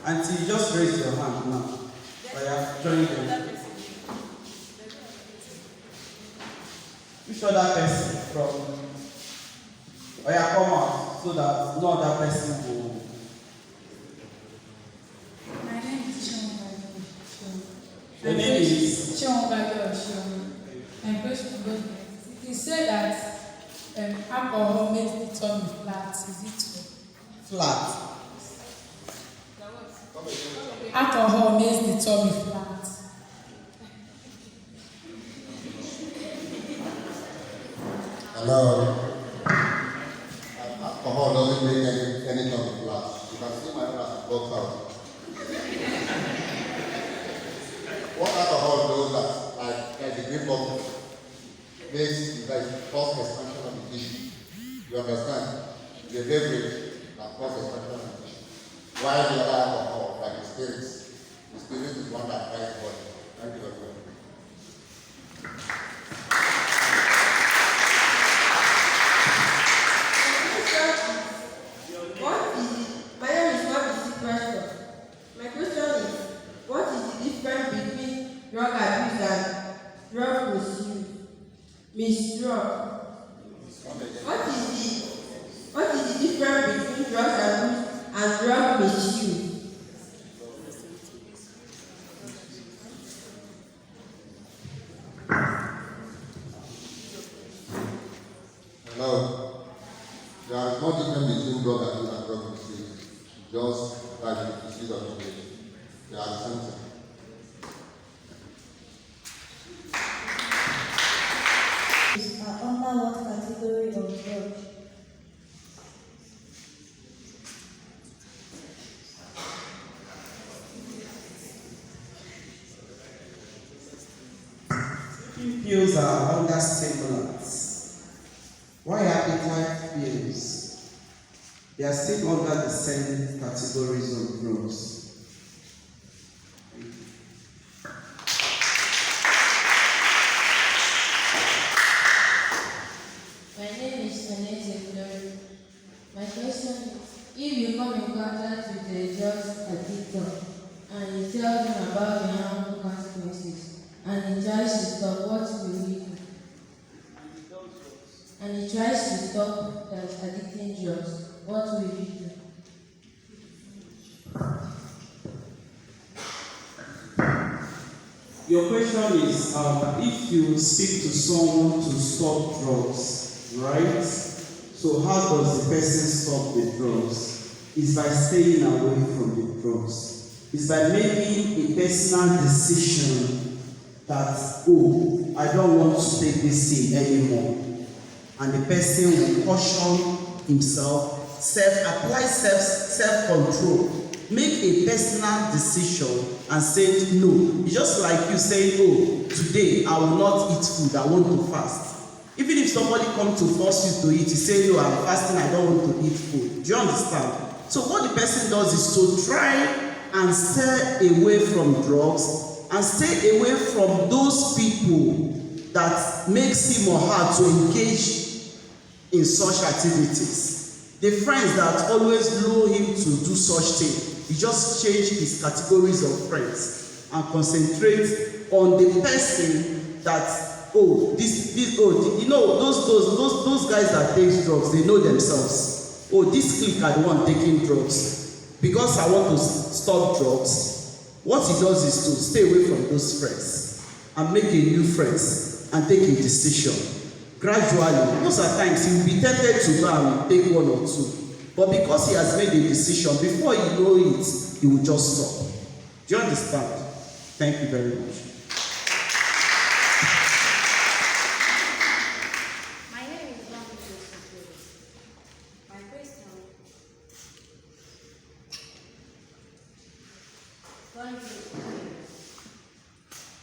Auntie, you just raise your hand now. I have joined them. Which other person from? Oh yeah, come out so that no other person will. My name is Your name is? My question goes, it is said that alcohol makes the tummy flat. Is it true? Flat. Alcohol makes the tummy flat. Hello. Alcohol doesn't make any tummy flat. You can see my ass work out. What alcohol does that, like the grip of makes like cause expansion of the tissue. You understand? The beverage that causes expansion of the tissue. While the other alcohol, like the spirit is one that dries the body. Thank you very much. My question is, what is the difference between drug abuse and drug misuse? Misdrug. What is the difference between drug abuse and drug misuse? Hello. There is no difference between drug abuse and drug misuse. Just like the misuse of English. They are the same thing. Under what category of drug? Pills are under stimulants. Why appetite pills? They are still under the same categories of drugs. My name is Annette. My question is, if you come in contact with a drug addictor and you tell him about the harmful consequences and he tries to stop, what will you do? And he tries to stop that addicting drugs, what will you do? Your question is, if you speak to someone to stop drugs, right? So how does the person stop the drugs? It's by staying away from the drugs. It's by making a personal decision that, oh, I don't want to take this thing anymore. And the person will caution himself, apply self-control. Make a personal decision and say no. It's just like you saying, oh, today I will not eat food, I want to fast. Even if somebody comes to force you to eat, you say, no, I'm fasting, I don't want to eat food. Do you understand? So what the person does is to try and stay away from drugs and stay away from those people that makes him or her to engage in such activities. The friends that always lure him to do such things. He just change his categories of friends and concentrate on the person that, you know, those guys that take drugs, they know themselves. Oh, this clique are the one taking drugs. Because I want to stop drugs, what he does is to stay away from those friends and make a new friends and take a decision. Gradually, most of the times he will be tempted to go and take one or two. But because he has made a decision, before you know it, he will just stop. Do you understand? Thank you very much. My name is My question.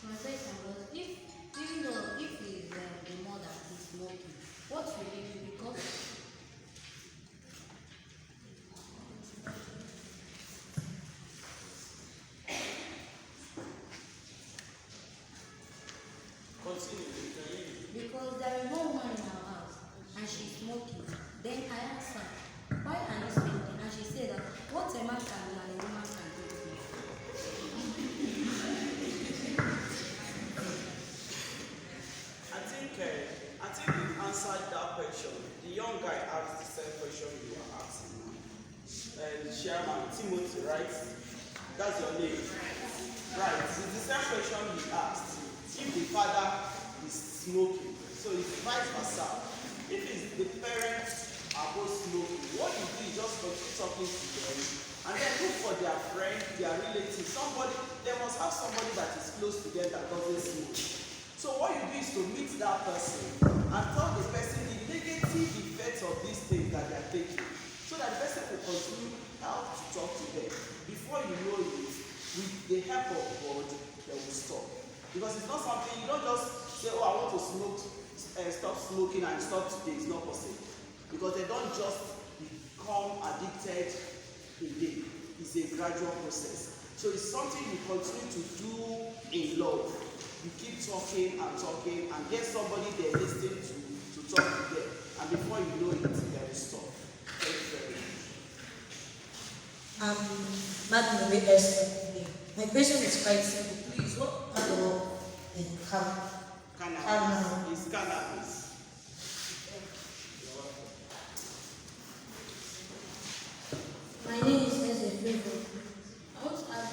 My question was, even though if he's the mother is smoking, what will he do? Because there is no woman in our house and she's smoking. Then I asked her, why are you smoking? And she said that what a man can do and a woman can do. chairman, Timothy, right? That's your name. Right. It's the same question he asked. If the father is smoking, so it's vice versa. If it's the parents are both smoking, what you do is just continue talking to them and then look for their friend, their relative, somebody. They must have somebody that is close to them that doesn't smoke. So what you do is to meet that person and tell the person the negative effects of these things that they are taking, so that the person will continue how to talk to them. Before you know it, with the help of God, they will stop. Because it's not something, you don't just say, oh, I want to smoke, stop smoking and stop today. It's not possible. Because they don't just become addicted in a day. It's a gradual process. So it's something you continue to do in love. You keep talking and get somebody there listening to talk to them. And before you know it, they will stop. Thank you very much. Madam Esther. My question is quite simple. Please, what alcohol in Cannabis. It's cannabis. My name is Ezefevo.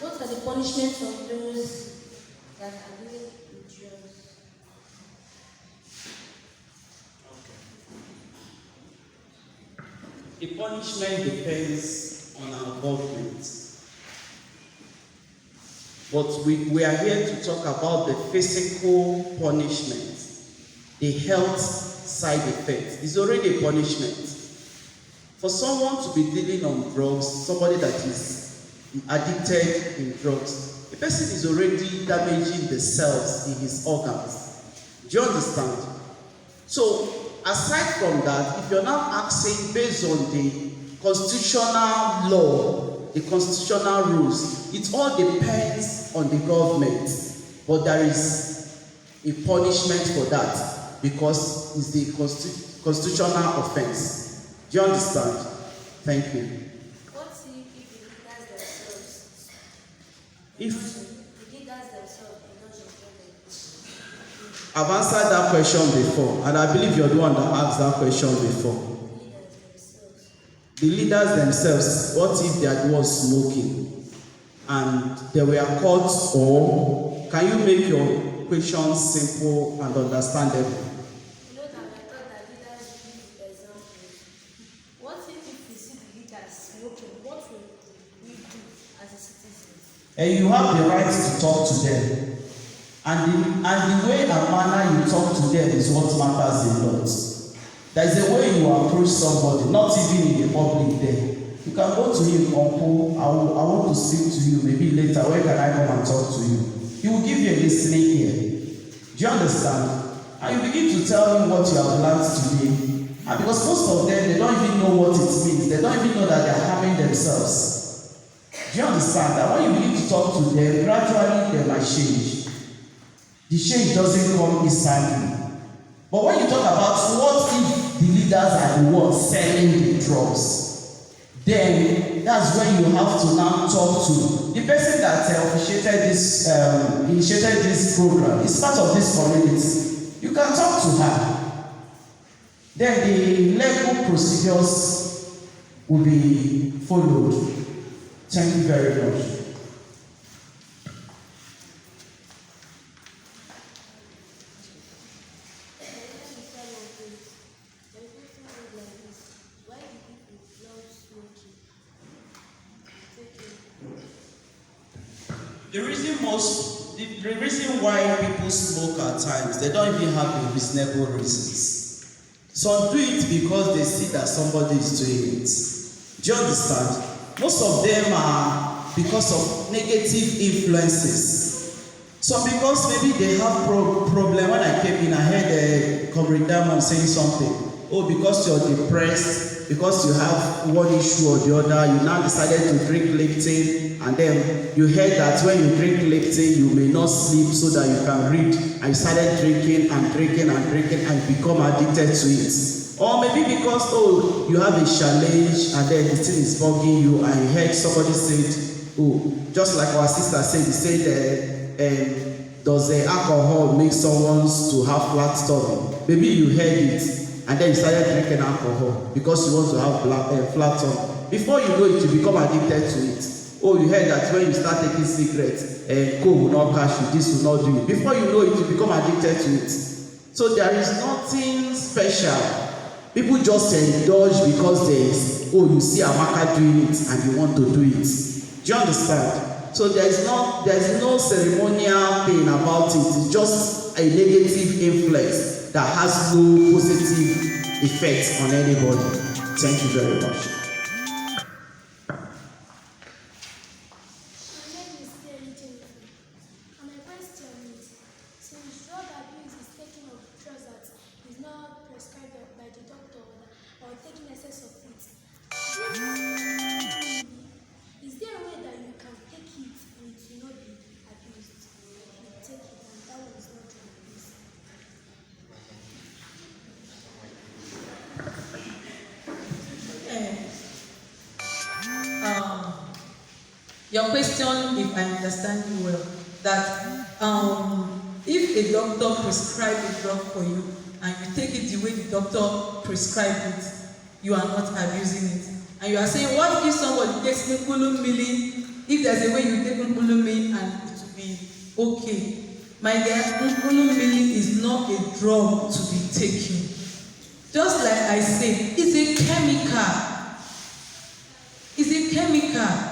What are the punishments of those that are doing drugs? The punishment depends on our government. But we are here to talk about the physical punishment, the health side effect. It's already a punishment. For someone to be dealing on drugs, somebody that is addicted in drugs, the person is already damaging the cells in his organs. Do you understand? So, aside from that, if you're now asking based on the constitutional law, the constitutional rules, it all depends on the government. But there is a punishment for that because it's the constitutional offense. Do you understand? Thank you. What if the leaders themselves? If The leaders themselves indulge in drugs. I've answered that question before, and I believe you're the one that asked that question before. The leaders themselves, what if they are the ones smoking and they were caught? Or can you make your question simple and understandable? You know that I thought that leaders give examples. What if we see the leaders smoking? What will we do as a citizens? And you have the right to talk to them. And the way and manner you talk to them is what matters a lot. There is a way you approach somebody, not even in the public there. You can go to him, uncle, I want to speak to you, maybe later, where can I come and talk to you? He will give you a listening ear. Do you understand? And you begin to tell him what you have learned today. And because most of them, they don't even know what it means. They don't even know that they are harming themselves. Do you understand that when you begin to talk to them, gradually they might change. The change doesn't come instantly. But when you talk about what if the leaders are the ones selling the drugs, then that's when you have to now talk to the person that initiated this program. Is part of this community. You can talk to her. Then the legal procedures will be followed. Thank you very much. The reason why people smoke at times, they don't even have a reasonable reasons. Some do it because they see that somebody is doing it. Do you understand? Most of them are because of negative influences. Some because maybe they have problem. When I came in, I heard Comrade Diamond saying something. Oh, because you're depressed, because you have one issue or the other, you now decided to drink Lipton, and then you heard that when you drink Lipton, you may not sleep so that you can read, and you started drinking and become addicted to it. Or maybe because, oh, you have a challenge, and then the thing is bugging you, and you heard somebody say, oh, just like our sister said, he said, does the alcohol make someone to have flat tummy? Maybe you heard it, and then you started drinking alcohol because you want to have flat tummy. Before you know it, you become addicted to it. Oh, you heard that when you start taking cigarettes, coke will not catch you, this will not do it. Before you know it, you become addicted to it. So there is nothing special. People just indulge because you see Amaka doing it and you want to do it. Do you understand? So there is no ceremonial thing about it. It's just a negative influence that has no positive effect on anybody. Thank you very much. Your question, if I understand you well, that if a doctor prescribes a drug for you and you take it the way the doctor prescribed it, you are not abusing it. And you are saying, what if somebody takes Nkulumili, if there's a way you take Nkulumili and it will be okay? My dear, Nkulumili is not a drug to be taken. Just like I said, it's a chemical. It's a chemical.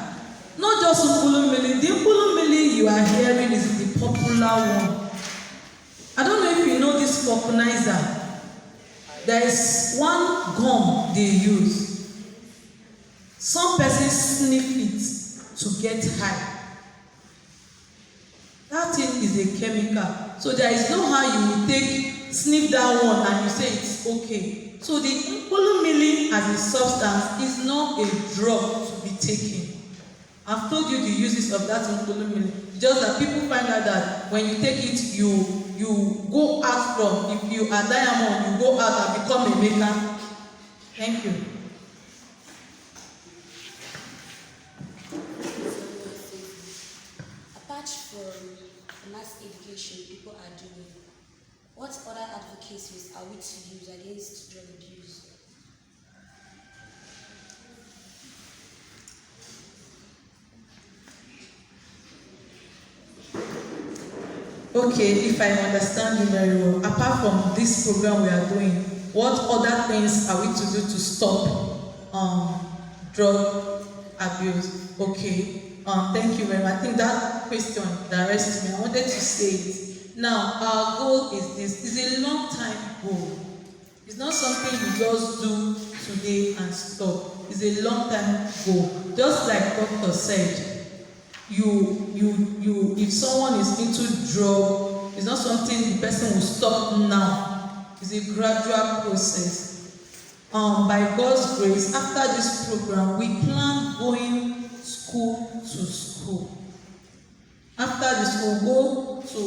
Not just Nkulumili. The Nkulumili you are hearing is the popular one. I don't know if you know this Vulcanizer. There is one gum they use. Some persons sniff it to get high. That thing is a chemical. So there is no how you will sniff that one and you say it's okay. So the Nkulumili as a substance is not a drug to be taken. I've told you the uses of that Nkulumili. Just that people find out that when you take it, you go out from, if you are diamond, you go out and become a maker. Thank you. Apart from mass education people are doing, what other advocacies are we to use against drug abuse? Okay, if I understand you very well, apart from this program we are doing, what other things are we to do to stop drug abuse? Okay, thank you very much. I think that question directs me. I wanted to say it. Now, our goal is this. It's a long time goal. It's not something you just do today and stop. It's a long time goal. Just like Doctor said, if someone is into drug, it's not something the person will stop now. It's a gradual process. By God's grace, after this program, we plan going school to school. After this, we'll go to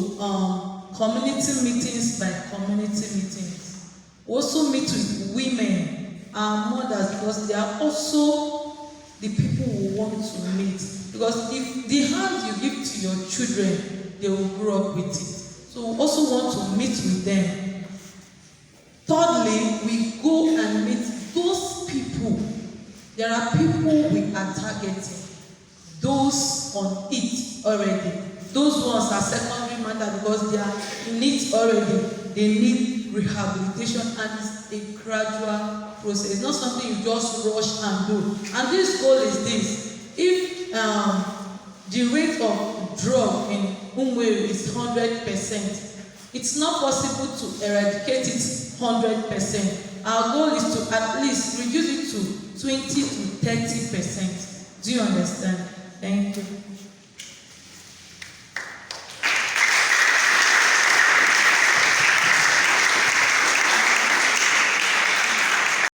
community meetings by community meetings. We also meet with women, our mothers, because they are also the people we want to meet. Because if the hand you give to your children, they will grow up with it. So we also want to meet with them. Thirdly, we go and meet those people. There are people we are targeting. Those on it already. Those ones are secondary matter because they are in it already. They need rehabilitation and it's a gradual process. It's not something you just rush and do. And this goal is this. If the rate of drug in UMUERI is 100%, it's not possible to eradicate it 100%. Our goal is to at least reduce it to 20 to 30%. Do you understand? Thank you.